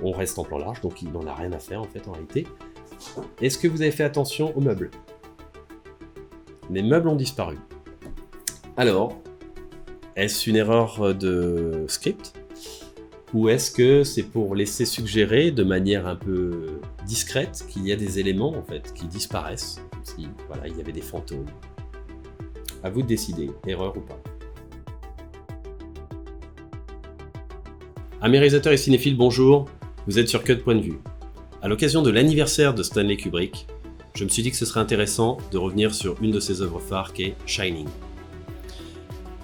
on reste en plan large, donc il n'en a rien à faire en fait en réalité. Est-ce que vous avez fait attention aux meubles? Les meubles ont disparu. Alors, est-ce une erreur de script? Ou est-ce que c'est pour laisser suggérer de manière un peu discrète qu'il y a des éléments en fait qui disparaissent, comme si voilà, il y avait des fantômes? À vous de décider, erreur ou pas. Amis réalisateurs et cinéphiles, bonjour, vous êtes sur Cut Point de Vue. À l'occasion de l'anniversaire de Stanley Kubrick, je me suis dit que ce serait intéressant de revenir sur une de ses œuvres phares qui est Shining.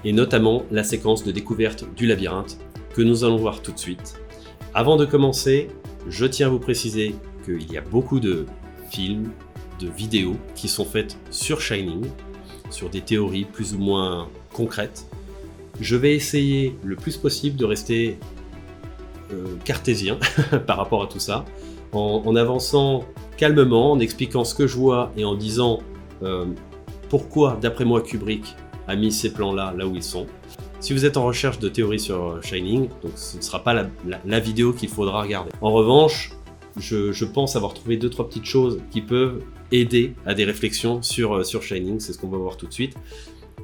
Et notamment la séquence de découverte du labyrinthe que nous allons voir tout de suite. Avant de commencer, je tiens à vous préciser qu'il y a beaucoup de films, de vidéos qui sont faites sur Shining, sur des théories plus ou moins concrètes. Je vais essayer le plus possible de rester cartésien par rapport à tout ça, en avançant calmement, en expliquant ce que je vois et en disant pourquoi, d'après moi, Kubrick a mis ces plans-là là où ils sont. Si vous êtes en recherche de théories sur Shining, donc ce ne sera pas la vidéo qu'il faudra regarder. En revanche, je pense avoir trouvé 2-3 petites choses qui peuvent aider à des réflexions sur Shining, c'est ce qu'on va voir tout de suite.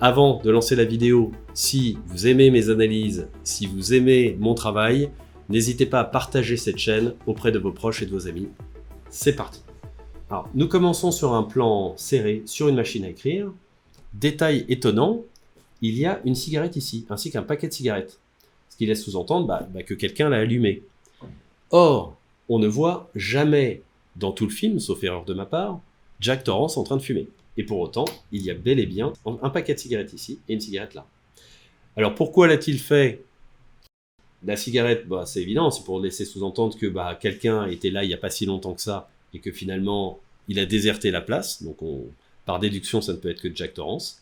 Avant de lancer la vidéo, si vous aimez mes analyses, si vous aimez mon travail, n'hésitez pas à partager cette chaîne auprès de vos proches et de vos amis. C'est parti. Alors, nous commençons sur un plan serré sur une machine à écrire. Détail étonnant, il y a une cigarette ici, ainsi qu'un paquet de cigarettes. Ce qui laisse sous-entendre que quelqu'un l'a allumé. Or, on ne voit jamais dans tout le film, sauf erreur de ma part, Jack Torrance en train de fumer. Et pour autant, il y a bel et bien un paquet de cigarettes ici et une cigarette là. Alors pourquoi l'a-t-il fait? La cigarette, c'est évident, c'est pour laisser sous-entendre que quelqu'un était là il n'y a pas si longtemps que ça et que finalement il a déserté la place, donc par déduction ça ne peut être que Jack Torrance.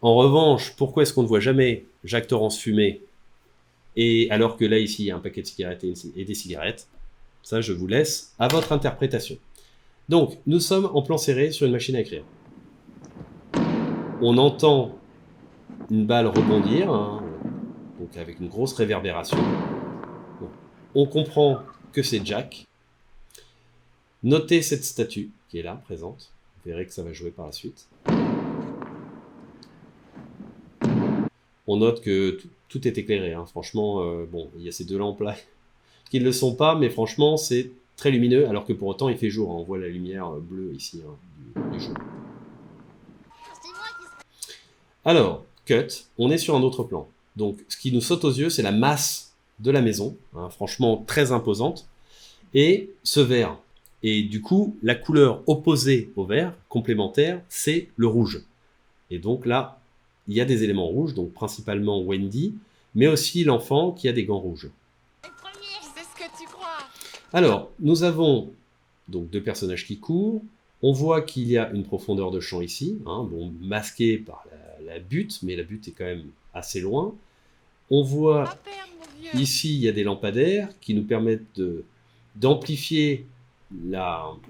En revanche, pourquoi est-ce qu'on ne voit jamais Jack Torrance fumer et alors que là ici il y a un paquet de cigarettes et des cigarettes? Ça je vous laisse à votre interprétation. Donc nous sommes en plan serré sur une machine à écrire. On entend une balle rebondir, donc avec une grosse réverbération. Bon. On comprend que c'est Jack. Notez cette statue qui est là, présente. Vous verrez que ça va jouer par la suite. On note que tout est éclairé. Franchement, il y a ces deux lampes là qui ne le sont pas, mais franchement, c'est très lumineux, alors que pour autant, il fait jour. On voit la lumière bleue ici du jour. Alors, cut, on est sur un autre plan. Donc, ce qui nous saute aux yeux, c'est la masse de la maison, franchement très imposante, et ce vert. Et du coup, la couleur opposée au vert, complémentaire, c'est le rouge. Et donc là, il y a des éléments rouges, donc principalement Wendy, mais aussi l'enfant qui a des gants rouges. C'est ce que tu crois. Alors, nous avons donc deux personnages qui courent. On voit qu'il y a une profondeur de champ ici, masquée par la butte, mais la butte est quand même assez loin. On voit ici, il y a des lampadaires qui nous permettent d'amplifier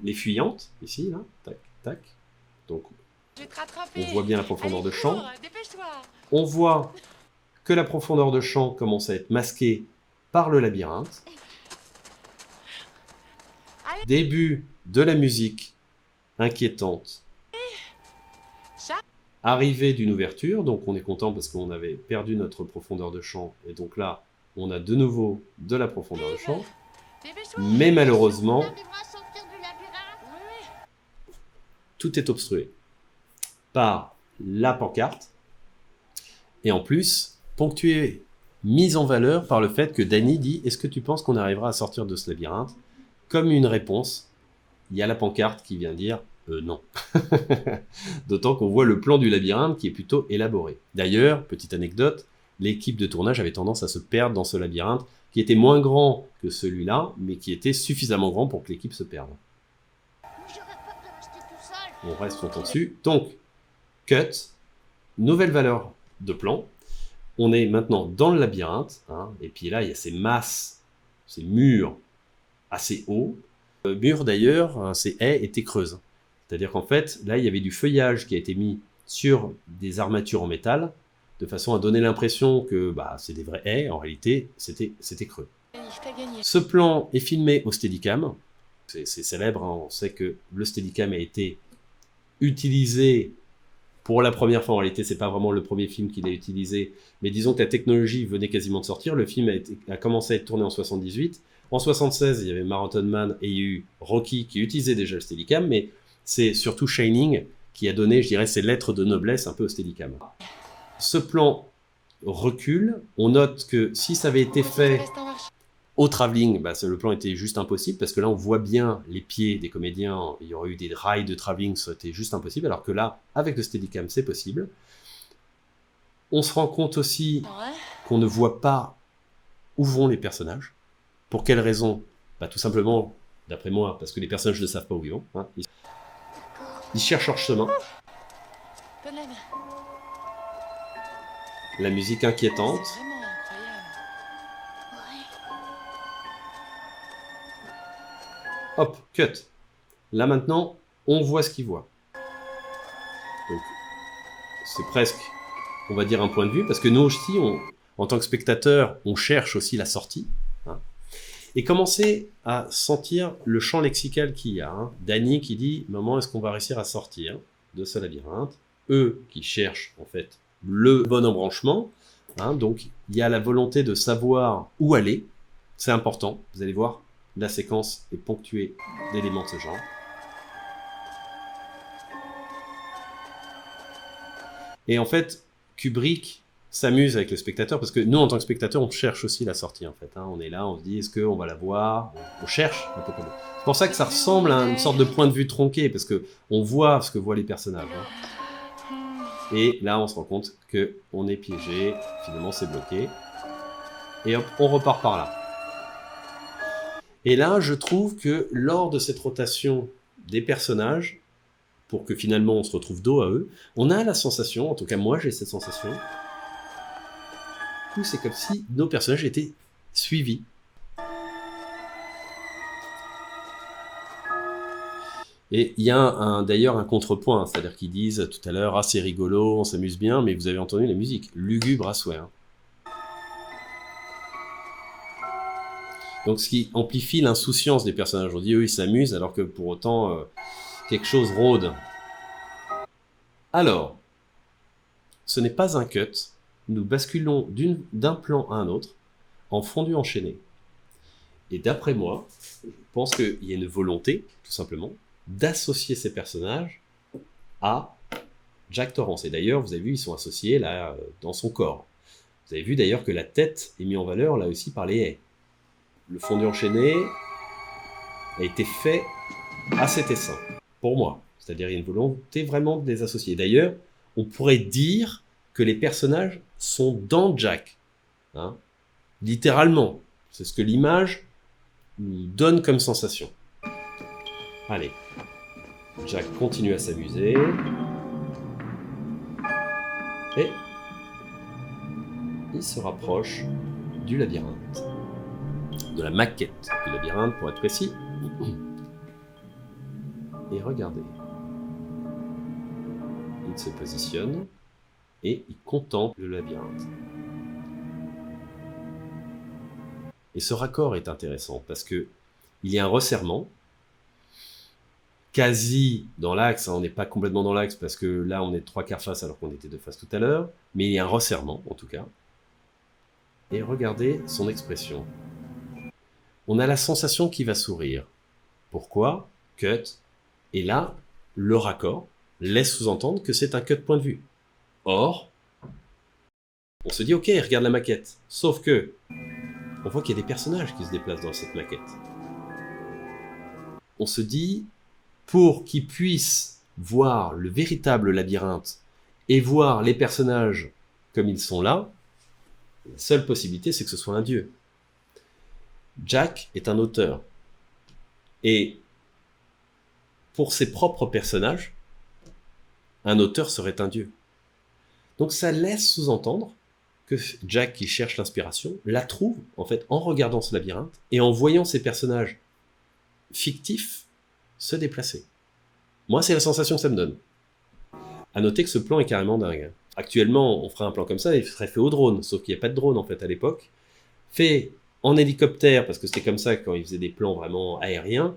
les fuyantes, ici, là, tac, tac. Donc, on voit bien la profondeur de champ. On voit que la profondeur de champ commence à être masquée par le labyrinthe. Début de la musique inquiétante. Arrivée d'une ouverture, donc on est content parce qu'on avait perdu notre profondeur de champ, et donc là, on a de nouveau de la profondeur de champ, mais malheureusement, tout est obstrué par la pancarte, et en plus, ponctué, mise en valeur par le fait que Danny dit « Est-ce que tu penses qu'on arrivera à sortir de ce labyrinthe ?» Comme une réponse, il y a la pancarte qui vient dire non. D'autant qu'on voit le plan du labyrinthe qui est plutôt élaboré. D'ailleurs, petite anecdote, l'équipe de tournage avait tendance à se perdre dans ce labyrinthe qui était moins grand que celui-là, mais qui était suffisamment grand pour que l'équipe se perde. On reste longtemps dessus. Donc, cut, nouvelle valeur de plan. On est maintenant dans le labyrinthe, et puis là, il y a ces masses, ces murs assez hauts. Le mur d'ailleurs, ces haies étaient creuses. C'est-à-dire qu'en fait, là, il y avait du feuillage qui a été mis sur des armatures en métal, de façon à donner l'impression que c'est des vraies haies. En réalité, c'était creux. T'as gagné. Ce plan est filmé au Steadicam. C'est célèbre, hein. On sait que le Steadicam a été utilisé pour la première fois. En réalité, c'est pas vraiment le premier film qu'il a utilisé, mais disons que la technologie venait quasiment de sortir. Le film a commencé à être tourné en 78. En 76, il y avait Marathon Man et il y a eu Rocky qui utilisait déjà le Steadicam, mais c'est surtout Shining qui a donné, je dirais, ses lettres de noblesse un peu au Steadicam. Ce plan recule. On note que si ça avait été fait au travelling, bah, le plan était juste impossible, parce que là, on voit bien les pieds des comédiens. Il y aurait eu des rails de travelling, ça aurait été juste impossible, alors que là, avec le Steadicam, c'est possible. On se rend compte aussi qu'on ne voit pas où vont les personnages. Pour quelles raisons? Bah, tout simplement, d'après moi, parce que les personnages ne savent pas où ils vont. Hein. Ils cherchent leur chemin. La musique inquiétante. C'est vraiment incroyable. Hop, cut. Là maintenant, on voit ce qu'ils voient. Donc, c'est presque, on va dire, un point de vue, parce que nous aussi, en tant que spectateurs, on cherche aussi la sortie. Hein, et commencer à sentir le champ lexical qu'il y a. Hein. Danny qui dit « Maman, est-ce qu'on va réussir à sortir de ce labyrinthe ?» Eux qui cherchent, en fait, le bon embranchement. Hein, donc, il y a la volonté de savoir où aller. C'est important, vous allez voir. La séquence est ponctuée d'éléments de ce genre. Et en fait, Kubrick s'amuse avec le spectateur, parce que nous, en tant que spectateur, on cherche aussi la sortie, en fait. Hein. On est là, on se dit, est-ce qu'on va la voir? On cherche un peu comme ça. C'est pour ça que ça ressemble à une sorte de point de vue tronqué, parce qu'on voit ce que voient les personnages. Hein. Et là, on se rend compte qu'on est piégé, finalement, c'est bloqué. Et hop, on repart par là. Et là, je trouve que lors de cette rotation des personnages, pour que finalement on se retrouve dos à eux, on a la sensation, en tout cas moi j'ai cette sensation, que c'est comme si nos personnages étaient suivis. Et il y a d'ailleurs un contrepoint, c'est-à-dire qu'ils disent tout à l'heure « Ah, c'est rigolo, on s'amuse bien », mais vous avez entendu la musique, lugubre à souhait. Hein. Donc ce qui amplifie l'insouciance des personnages. On dit eux ils s'amusent alors que pour autant quelque chose rôde. Alors, ce n'est pas un cut. Nous basculons d'un plan à un autre en fondu enchaîné. Et d'après moi, je pense qu'il y a une volonté, tout simplement, d'associer ces personnages à Jack Torrance. Et d'ailleurs, vous avez vu, ils sont associés là dans son corps. Vous avez vu d'ailleurs que la tête est mise en valeur là aussi par les haies. Le fondu enchaîné a été fait à cet essaim, pour moi. C'est-à-dire, il y a une volonté vraiment de les associer. D'ailleurs, on pourrait dire que les personnages sont dans Jack. Hein, littéralement. C'est ce que l'image nous donne comme sensation. Allez. Jack continue à s'amuser. Et il se rapproche du labyrinthe. De la maquette du labyrinthe, pour être précis. Et regardez. Il se positionne et il contemple le labyrinthe. Et ce raccord est intéressant parce que il y a un resserrement quasi dans l'axe. Hein, on n'est pas complètement dans l'axe parce que là on est 3/4 face alors qu'on était 2 faces tout à l'heure, mais il y a un resserrement en tout cas. Et regardez son expression. On a la sensation qu'il va sourire. Pourquoi? Cut. Et là, le raccord laisse sous-entendre que c'est un cut point de vue. Or, on se dit, ok, regarde la maquette. Sauf que, on voit qu'il y a des personnages qui se déplacent dans cette maquette. On se dit, pour qu'ils puissent voir le véritable labyrinthe et voir les personnages comme ils sont là, la seule possibilité, c'est que ce soit un dieu. Jack est un auteur. Et pour ses propres personnages, un auteur serait un dieu. Donc ça laisse sous-entendre que Jack, qui cherche l'inspiration, la trouve en fait en regardant ce labyrinthe et en voyant ses personnages fictifs se déplacer. Moi, c'est la sensation que ça me donne. À noter que ce plan est carrément dingue. Actuellement, on ferait un plan comme ça et il serait fait au drone, sauf qu'il n'y a pas de drone en fait à l'époque. Fait en hélicoptère, parce que c'était comme ça quand il faisait des plans vraiment aériens,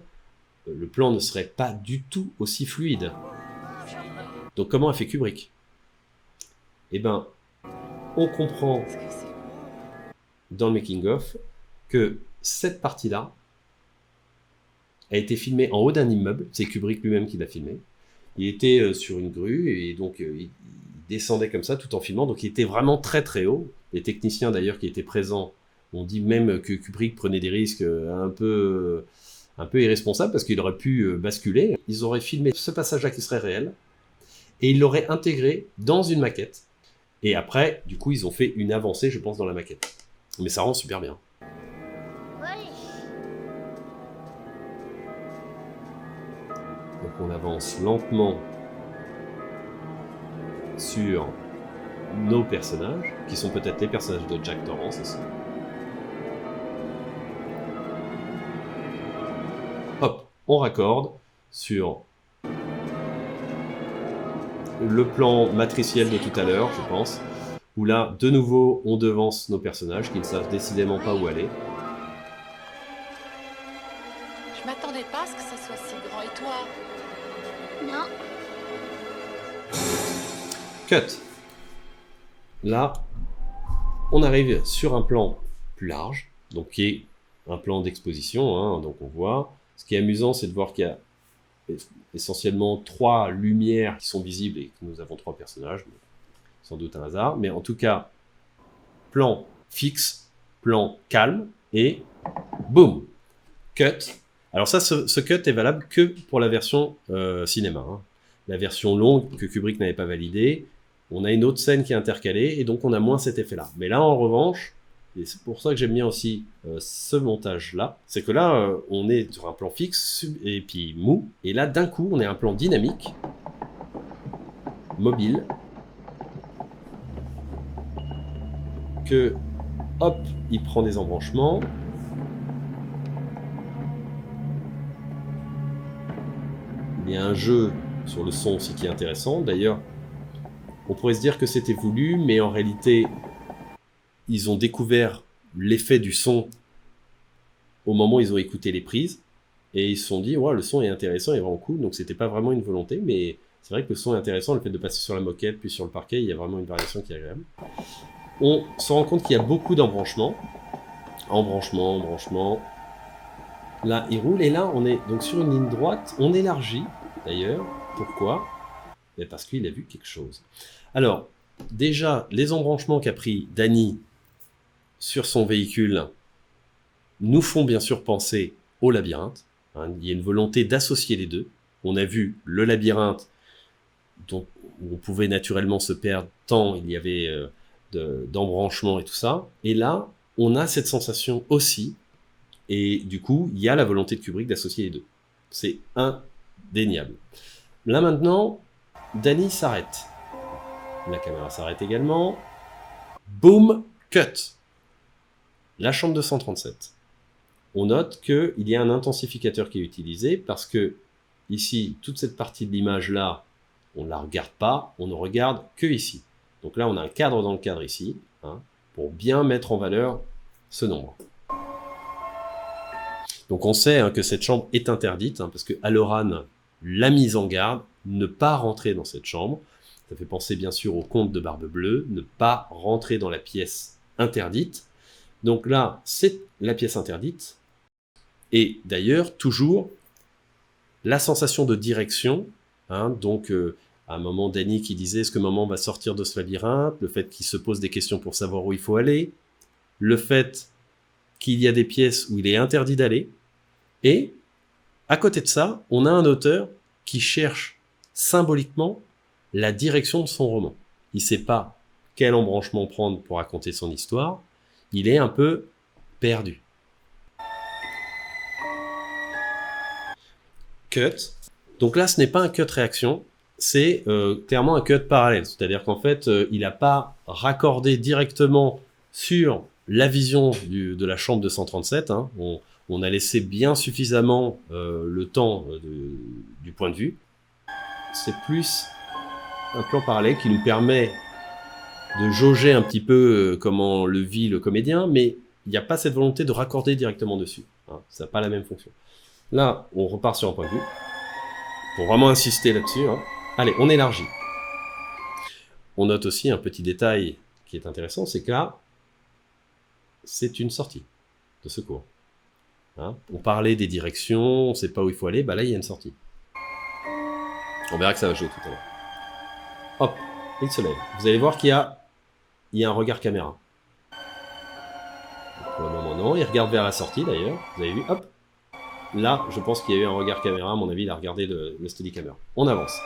le plan ne serait pas du tout aussi fluide. Donc comment a fait Kubrick? Eh ben, on comprend dans le making-of que cette partie-là a été filmée en haut d'un immeuble. C'est Kubrick lui-même qui l'a filmé. Il était sur une grue et donc il descendait comme ça tout en filmant. Donc il était vraiment très très haut. Les techniciens d'ailleurs qui étaient présents ont dit même que Kubrick prenait des risques un peu irresponsables parce qu'il aurait pu basculer. Ils auraient filmé ce passage-là qui serait réel et ils l'auraient intégré dans une maquette. Et après, du coup, ils ont fait une avancée, je pense, dans la maquette. Mais ça rend super bien. Donc on avance lentement sur nos personnages, qui sont peut-être les personnages de Jack Torrance aussi. Hop, on raccorde sur le plan matriciel de tout à l'heure, je pense, où là, de nouveau, on devance nos personnages qui ne savent décidément pas où aller. Je m'attendais pas à ce que ça soit si grand. Et toi? Non. Cut. Là, on arrive sur un plan plus large, donc qui est un plan d'exposition, hein, donc on voit. Ce qui est amusant, c'est de voir qu'il y a essentiellement 3 lumières qui sont visibles et que nous avons 3 personnages, sans doute un hasard, mais en tout cas, plan fixe, plan calme, et boum, cut. Alors ça, ce cut est valable que pour la version cinéma. Hein. La version longue que Kubrick n'avait pas validée, on a une autre scène qui est intercalée, et donc on a moins cet effet-là. Mais là, en revanche, et c'est pour ça que j'aime bien aussi ce montage-là, c'est que là, on est sur un plan fixe, et puis mou, et là, d'un coup, on est un plan dynamique, mobile, que, hop, il prend des embranchements, il y a un jeu sur le son aussi qui est intéressant, d'ailleurs, on pourrait se dire que c'était voulu, mais en réalité, ils ont découvert l'effet du son au moment où ils ont écouté les prises, et ils se sont dit, ouais, le son est intéressant, il est vraiment cool, donc c'était pas vraiment une volonté, mais c'est vrai que le son est intéressant, le fait de passer sur la moquette, puis sur le parquet, il y a vraiment une variation qui est agréable. On se rend compte qu'il y a beaucoup d'embranchements, embranchement, là il roule, et là on est donc sur une ligne droite, on élargit d'ailleurs, pourquoi? Mais parce qu'il a vu quelque chose. Alors, déjà, les embranchements qu'a pris Danny sur son véhicule nous font bien sûr penser au labyrinthe. Hein, il y a une volonté d'associer les deux. On a vu le labyrinthe où on pouvait naturellement se perdre tant il y avait d'embranchements et tout ça. Et là, on a cette sensation aussi. Et du coup, il y a la volonté de Kubrick d'associer les deux. C'est indéniable. Là maintenant, Danny s'arrête. La caméra s'arrête également. Boom, cut. La chambre 237. On note qu'il y a un intensificateur qui est utilisé parce que ici, toute cette partie de l'image là, on ne la regarde pas, on ne regarde que ici. Donc là, on a un cadre dans le cadre ici, hein, pour bien mettre en valeur ce nombre. Donc on sait hein, que cette chambre est interdite, hein, parce que Halloran l'a mise en garde, ne pas rentrer dans cette chambre. Ça fait penser bien sûr au conte de Barbe Bleue, ne pas rentrer dans la pièce interdite. Donc là, c'est la pièce interdite. Et d'ailleurs, toujours, la sensation de direction, hein, donc à un moment, Danny qui disait, est-ce que maman va sortir de ce labyrinthe? Le fait qu'il se pose des questions pour savoir où il faut aller. Le fait qu'il y a des pièces où il est interdit d'aller. Et, à côté de ça, on a un auteur qui cherche symboliquement la direction de son roman. Il ne sait pas quel embranchement prendre pour raconter son histoire. Il est un peu perdu. Cut. Donc là, ce n'est pas un cut réaction, c'est clairement un cut parallèle. C'est-à-dire qu'en fait, il n'a pas raccordé directement sur la vision de la chambre 237. Hein. On a laissé bien suffisamment le temps du point de vue. C'est plus un plan parallèle qui nous permet de jauger un petit peu comment le vit le comédien, mais il n'y a pas cette volonté de raccorder directement dessus. Hein, ça n'a pas la même fonction. Là, on repart sur un point de vue, pour vraiment insister là-dessus. Hein. Allez, on élargit. On note aussi un petit détail qui est intéressant, c'est que là, c'est une sortie de secours. Hein. On parlait des directions, on ne sait pas où il faut aller, bah là, il y a une sortie. On verra que ça va jouer tout à l'heure. Hop, il se lève. Vous allez voir qu'il y a un regard caméra. Pour le moment, non. Il regarde vers la sortie, d'ailleurs. Vous avez vu, hop. Là, je pense qu'il y a eu un regard caméra. À mon avis, il a regardé le Steadicammer. On avance.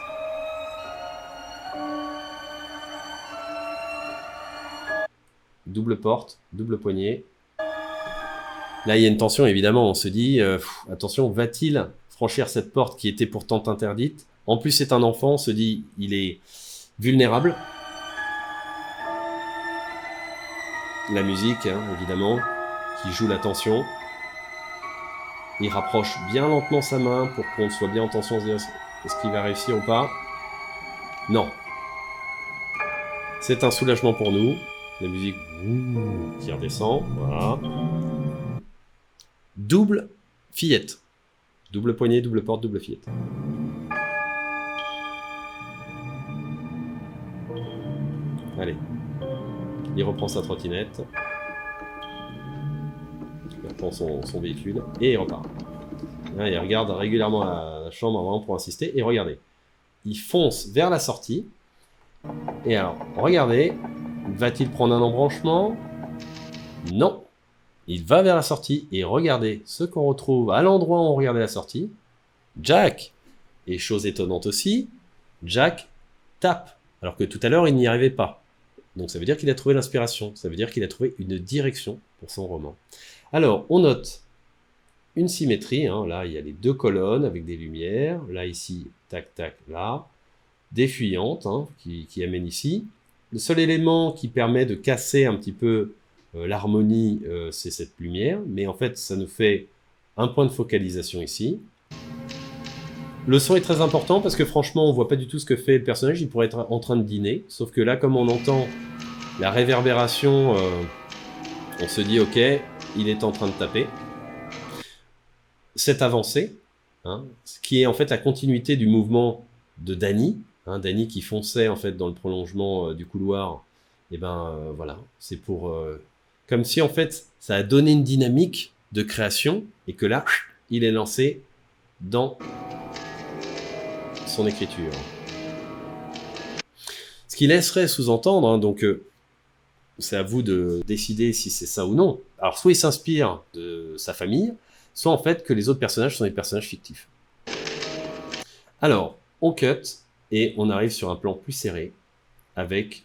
Double porte, double poignée. Là, il y a une tension, évidemment. On se dit, attention, va-t-il franchir cette porte qui était pourtant interdite? En plus, c'est un enfant. On se dit, il est vulnérable. La musique, hein, évidemment, qui joue la tension. Il rapproche bien lentement sa main pour qu'on soit bien en tension. Est-ce qu'il va réussir ou pas? Non. C'est un soulagement pour nous. La musique qui redescend. Voilà. Double fillette. Double poignée, double porte, double fillette. Allez. Il reprend sa trottinette. Il reprend son véhicule. Et il repart. Là, il regarde régulièrement la chambre vraiment pour insister. Et regardez. Il fonce vers la sortie. Et alors, regardez. Va-t-il prendre un embranchement? Non. Il va vers la sortie. Et regardez ce qu'on retrouve à l'endroit où on regardait la sortie. Jack. Et chose étonnante aussi, Jack tape. Alors que tout à l'heure, il n'y arrivait pas. Donc ça veut dire qu'il a trouvé l'inspiration. Ça veut dire qu'il a trouvé une direction pour son roman. Alors, on note une symétrie. Hein. Là, il y a les deux colonnes avec des lumières. Là, ici, tac, tac, là. Des fuyantes hein, qui amènent ici. Le seul élément qui permet de casser un petit peu l'harmonie, c'est cette lumière. Mais en fait, ça nous fait un point de focalisation ici. Le son est très important parce que franchement, on voit pas du tout ce que fait le personnage. Il pourrait être en train de dîner. Sauf que là, comme on entend la réverbération, on se dit, ok, il est en train de taper. Cette avancée, hein, ce qui est en fait la continuité du mouvement de Danny, hein, Danny qui fonçait en fait dans le prolongement du couloir, et ben voilà, c'est pour comme si en fait ça a donné une dynamique de création et que là il est lancé dans son écriture. Ce qui laisserait sous-entendre, hein, donc c'est à vous de décider si c'est ça ou non. Alors soit il s'inspire de sa famille, soit en fait que les autres personnages sont des personnages fictifs. Alors, on cut et on arrive sur un plan plus serré avec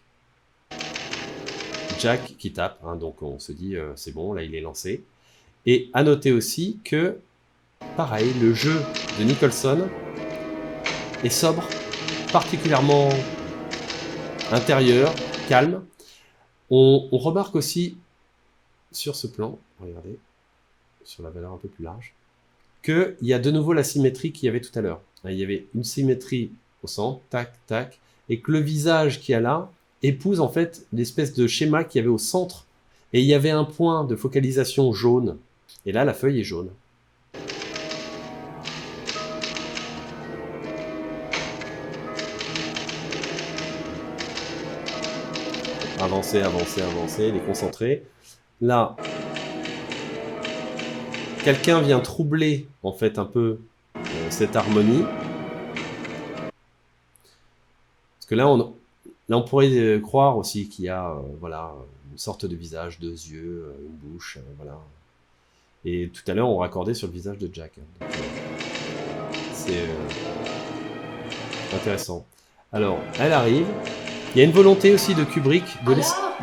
Jack qui tape. Hein, donc on se dit c'est bon, là il est lancé. Et à noter aussi que, pareil, le jeu de Nicholson est sobre, particulièrement intérieur, calme. On remarque aussi sur ce plan, regardez, sur la valeur un peu plus large, qu'il y a de nouveau la symétrie qu'il y avait tout à l'heure. Il y avait une symétrie au centre, tac, tac, et que le visage qu'il y a là épouse en fait l'espèce de schéma qu'il y avait au centre, et il y avait un point de focalisation jaune, et là la feuille est jaune. Avancer, avancer, avancer, il est concentré. Là, quelqu'un vient troubler en fait un peu cette harmonie. Parce que là, on pourrait croire aussi qu'il y a voilà, une sorte de visage, 2 yeux, une bouche, voilà. Et tout à l'heure, on raccordait sur le visage de Jack. Hein. C'est intéressant. Alors, elle arrive. Il y a une volonté aussi de Kubrick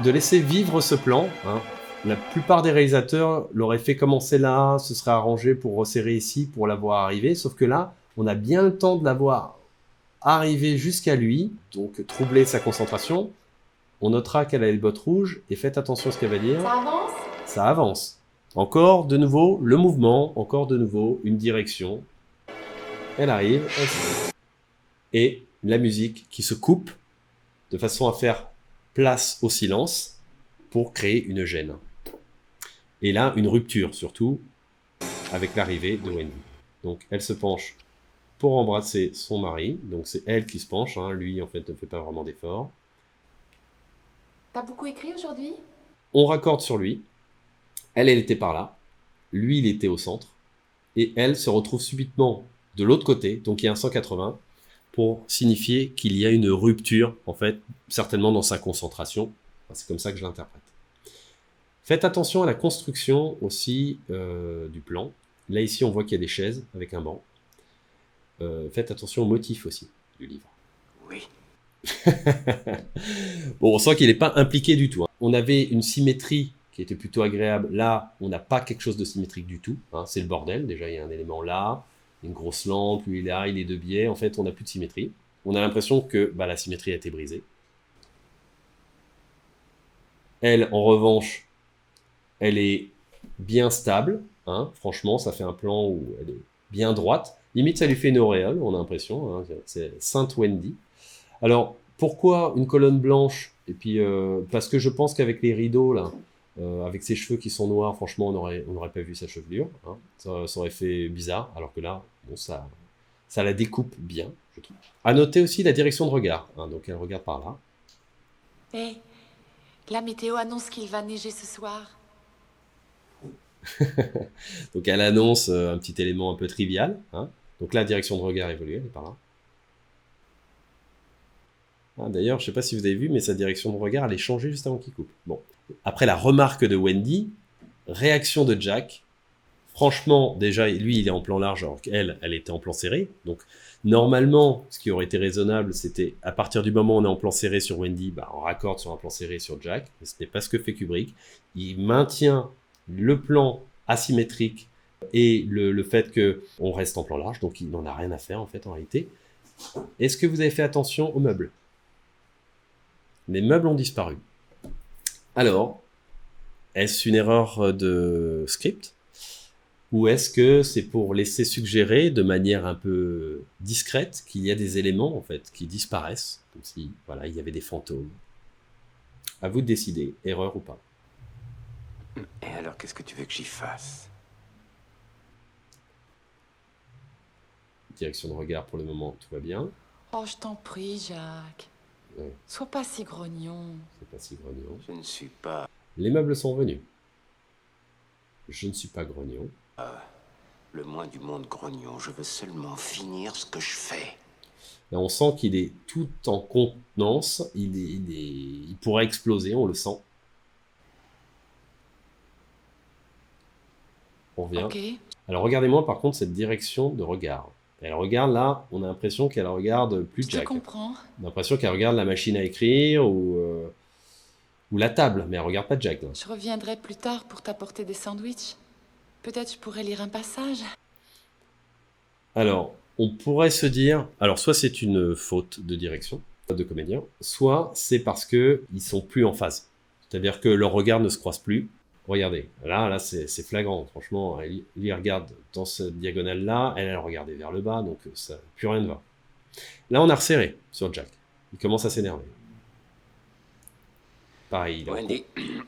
de laisser vivre ce plan. Hein. La plupart des réalisateurs l'auraient fait commencer là, se serait arrangé pour resserrer ici, pour la voir arriver. Sauf que là, on a bien le temps de la voir arriver jusqu'à lui, donc troubler sa concentration. On notera qu'elle a les bottes rouges, et faites attention à ce qu'elle va dire. Ça avance? Ça avance. Encore de nouveau le mouvement, encore de nouveau une direction. Elle arrive, et la musique qui se coupe de façon à faire place au silence pour créer une gêne. Et là, une rupture, surtout, avec l'arrivée de Wendy. Donc, elle se penche pour embrasser son mari. Donc, c'est elle qui se penche. Hein. Lui, en fait, ne fait pas vraiment d'effort. T'as beaucoup écrit aujourd'hui? On raccorde sur lui. Elle était par là. Lui, il était au centre. Et elle se retrouve subitement de l'autre côté. Donc, il y a un 180 pour signifier qu'il y a une rupture, en fait, certainement dans sa concentration. Enfin, c'est comme ça que je l'interprète. Faites attention à la construction aussi du plan. Là, ici, on voit qu'il y a des chaises avec un banc. Faites attention au motif aussi du livre. Oui. Bon, on sent qu'il n'est pas impliqué du tout. Hein. On avait une symétrie qui était plutôt agréable. Là, on n'a pas quelque chose de symétrique du tout. Hein. C'est le bordel. Déjà, il y a un élément là, une grosse lampe, lui là, il est de biais. En fait, on n'a plus de symétrie. On a l'impression que la symétrie a été brisée. Elle, en revanche, elle est bien stable. Hein. Franchement, ça fait un plan où elle est bien droite. Limite, ça lui fait une auréole, on a l'impression. Hein. C'est Sainte Wendy. Alors, pourquoi une colonne blanche? Et puis, parce que je pense qu'avec les rideaux, là, avec ses cheveux qui sont noirs, franchement, on n'aurait pas vu sa chevelure. Hein. Ça aurait fait bizarre, alors que là, bon, ça la découpe bien, je trouve. À noter aussi la direction de regard. Hein. Donc, elle regarde par là. Hé, la météo annonce qu'il va neiger ce soir. Donc, elle annonce un petit élément un peu trivial. Hein. Donc, la direction de regard évolue, elle est par là. Ah, d'ailleurs, je ne sais pas si vous avez vu, mais sa direction de regard, elle est changée juste avant qu'il coupe. Bon. Après la remarque de Wendy, réaction de Jack. Franchement, déjà, lui, il est en plan large, alors qu'elle, elle était en plan serré. Donc, normalement, ce qui aurait été raisonnable, c'était, à partir du moment où on est en plan serré sur Wendy, on raccorde sur un plan serré sur Jack. Mais ce n'est pas ce que fait Kubrick. Il maintient le plan asymétrique et le fait qu'on reste en plan large, donc il n'en a rien à faire, en fait, en réalité. Est-ce que vous avez fait attention aux meubles? Les meubles ont disparu. Alors, est-ce une erreur de script? Ou est-ce que c'est pour laisser suggérer de manière un peu discrète qu'il y a des éléments en fait qui disparaissent, comme si voilà, il y avait des fantômes? À vous de décider, erreur ou pas. Et alors, qu'est-ce que tu veux que j'y fasse? Direction de regard pour le moment, tout va bien. Oh, je t'en prie, Jacques. Ouais, Sois pas si grognon. c'est pas si grognon. Je ne suis pas... Les meubles sont venus. Je ne suis pas grognon. le moins du monde grognon. Je veux seulement finir ce que je fais. Là, on sent qu'il est tout en contenance. Il pourrait exploser, on le sent. On revient. Ok. Alors regardez-moi par contre cette direction de regard. Elle regarde là, on a l'impression qu'elle regarde plus Je te Jack. comprends. On a l'impression qu'elle regarde la machine à écrire ou la table, mais elle regarde pas Jack. Là. Je reviendrai plus tard pour t'apporter des sandwichs. Peut-être je pourrais lire un passage. Alors, on pourrait se dire, alors soit c'est une faute de direction de comédien, soit c'est parce que ils sont plus en phase. C'est-à-dire que leurs regards ne se croisent plus. Regardez, là c'est flagrant, franchement, il regarde dans cette diagonale-là, elle regardait vers le bas, donc ça, plus rien ne va. Là, on a resserré sur Jack. Il commence à s'énerver. Pareil, Wendy,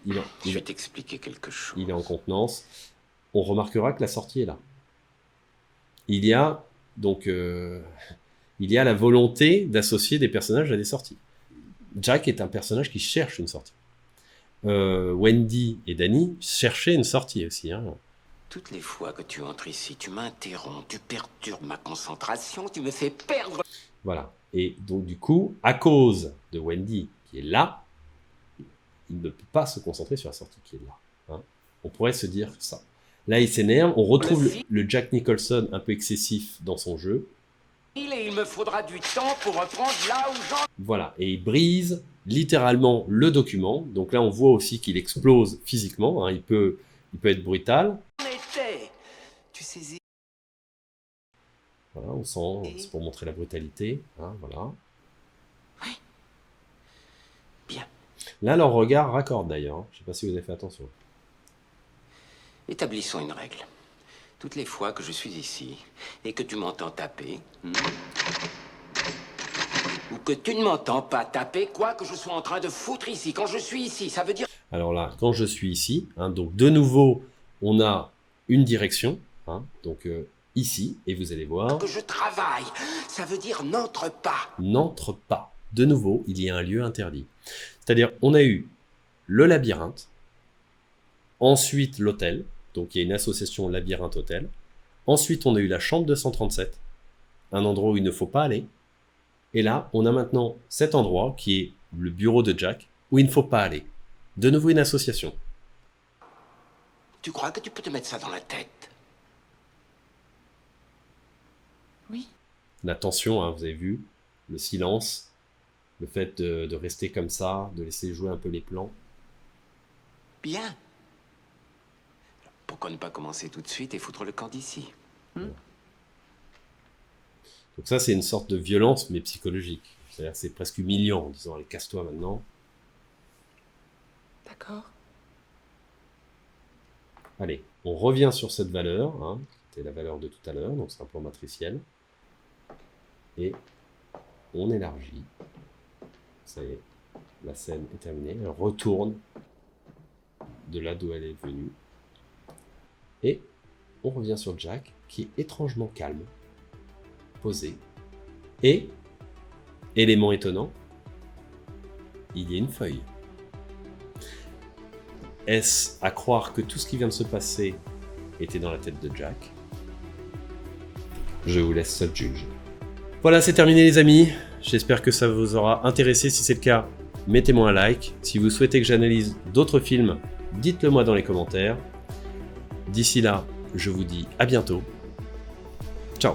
je il vais t'expliquer quelque chose. est en contenance. On remarquera que la sortie est là. Il y a donc la volonté d'associer des personnages à des sorties. Jack est un personnage qui cherche une sortie. Wendy et Danny cherchaient une sortie aussi. Hein. Toutes les fois que tu entres ici, tu m'interromps, tu perturbes ma concentration, tu me fais perdre... Voilà. Et donc du coup, à cause de Wendy qui est là, il ne peut pas se concentrer sur la sortie qui est là. Hein. On pourrait se dire ça. Là, il s'énerve. On retrouve le Jack Nicholson un peu excessif dans son jeu. Et il me faudra du temps pour reprendre là où j'en... Voilà. Et il brise littéralement le document. Donc là, on voit aussi qu'il explose physiquement. Hein. Il peut être brutal. étais. Tu saisis. Voilà, on sent, c'est pour montrer la brutalité. Hein, voilà. Oui. Bien. Là, leur regard raccorde d'ailleurs. Je ne sais pas si vous avez fait attention. Établissons une règle. Toutes les fois que je suis ici et que tu m'entends taper, ou que tu ne m'entends pas taper, quoi que je sois en train de foutre ici, quand je suis ici, ça veut dire... Alors là, quand je suis ici, hein, donc de nouveau, on a une direction, hein, donc ici, et vous allez voir... Que je travaille, ça veut dire n'entre pas. N'entre pas. De nouveau, il y a un lieu interdit. C'est-à-dire, on a eu le labyrinthe, ensuite l'hôtel, donc il y a une association labyrinthe-hôtel. Ensuite, on a eu la chambre 237, un endroit où il ne faut pas aller. Et là, on a maintenant cet endroit qui est le bureau de Jack, où il ne faut pas aller. De nouveau une association. Tu crois que tu peux te mettre ça dans la tête? Oui. La tension, hein, vous avez vu, le silence, le fait de rester comme ça, de laisser jouer un peu les plans. Bien. Pourquoi ne pas commencer tout de suite et foutre le camp d'ici? Donc ça, c'est une sorte de violence, mais psychologique. C'est-à-dire que c'est presque humiliant, en disant, allez, casse-toi maintenant. D'accord. Allez, on revient sur cette valeur, hein, c'était la valeur de tout à l'heure, donc c'est un plan matriciel. Et on élargit. Ça y est, la scène est terminée. Elle retourne de là d'où elle est venue. Et on revient sur Jack, qui est étrangement calme, posé. Et, élément étonnant, il y a une feuille. Est-ce à croire que tout ce qui vient de se passer était dans la tête de Jack? Je vous laisse seul juge. Voilà, c'est terminé les amis. J'espère que ça vous aura intéressé. Si c'est le cas, mettez-moi un like. Si vous souhaitez que j'analyse d'autres films, dites-le moi dans les commentaires. D'ici là, je vous dis à bientôt. Ciao.